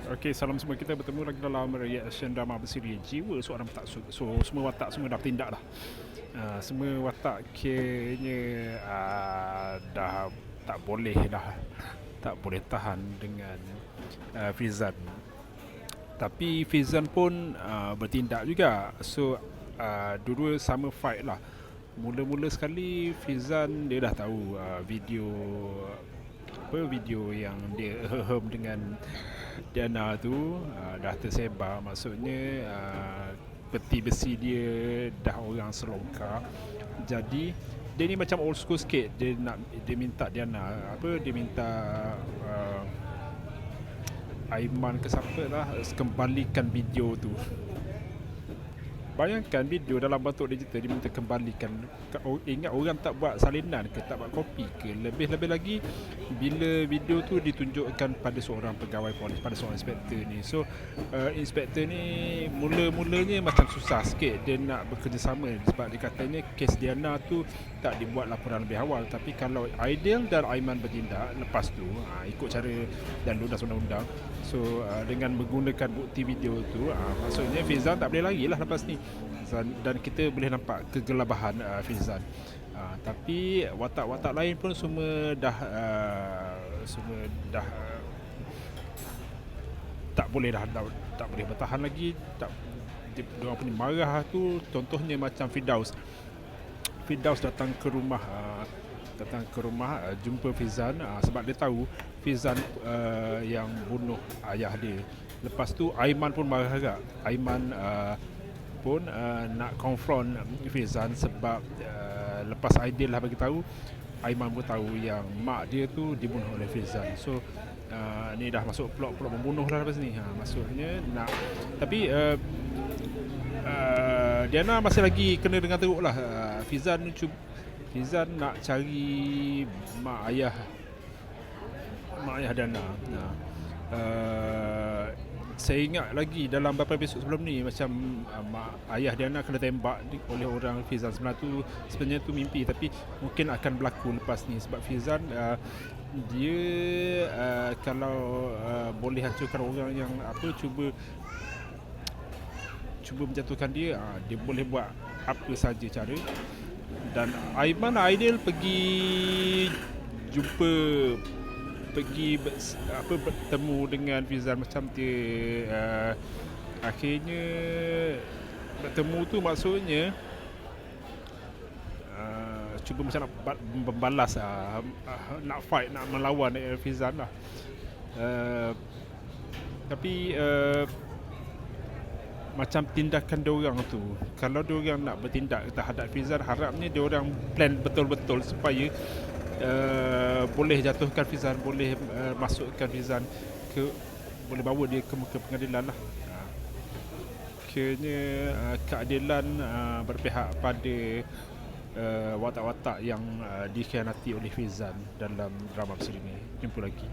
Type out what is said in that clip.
Okey, salam semua. Kita bertemu lagi dalam reaction drama bersiri Jiwa Seorang Petaksud. So, semua watak semua dah bertindak dah. Semua watak kiranya dah tak boleh dah. Tak boleh tahan dengan Fizan. Tapi Fizan pun bertindak juga. So, dua-dua sama fight lah. Mula-mula sekali Fizan dia dah tahu video yang dia dengan Diana tu dah tersebar. Maksudnya peti besi dia dah orang selongkar. Jadi dia ni macam old school sikit. Dia minta Diana dia minta Aiman ke siapa lah kembalikan video tu. Bayangkan video dalam bentuk digital dia minta kembalikan. Ingat orang tak buat salinan ke, tak buat kopi ke. Lebih-lebih lagi bila video tu ditunjukkan pada seorang pegawai polis, pada seorang inspektor ni. So inspektor ni mula-mulanya macam susah sikit dia nak bekerjasama sebab dia katanya kes Diana tu tak dibuat laporan lebih awal. Tapi kalau Aidil dan Aiman bertindak lepas tu ikut cara dan lunas undang-undang, so dengan menggunakan bukti video tu maksudnya Fizan tak boleh lari lah lepas ni. Dan kita boleh nampak kegelabahan Fizan. Tapi watak-watak lain pun semua dah tak boleh dah, tak boleh bertahan lagi. Dia punya marah tu, contohnya macam Firdaus datang ke rumah jumpa Fizan sebab dia tahu Fizan yang bunuh ayah dia. Lepas tu Aiman pun marah agak. Aiman pun nak confront Fizan sebab lepas Aidil lah bagi tahu, Aiman pun tahu yang mak dia tu dibunuh oleh Fizan. So ni dah masuk plot membunuh lah lepas ni. Maksudnya nak, tapi Diana masih lagi kena dengan teruk lah. Fizan nak cari mak ayah Diana. Saya ingat lagi dalam beberapa episod sebelum ni macam mak ayah Diana kena tembak oleh orang Fizan. Sebenarnya tu mimpi, tapi mungkin akan berlaku lepas ni sebab Fizan dia kalau boleh hancurkan orang yang cuba menjatuhkan dia, dia boleh buat apa saja cara. Dan Aiman Aidil bertemu dengan Fizan macam dia akhirnya bertemu tu maksudnya cuba macam nak membalas nak fight, nak melawan Fizan lah. Tapi macam tindakan diorang tu, kalau diorang nak bertindak terhadap Fizan, harapnya diorang plan betul-betul supaya boleh jatuhkan Fizan, boleh masukkan Fizan boleh bawa dia ke muka pengadilan lah. Akhirnya keadilan berpihak pada watak-watak yang dikhianati oleh Fizan dalam drama bersiri ini. Jumpa lagi.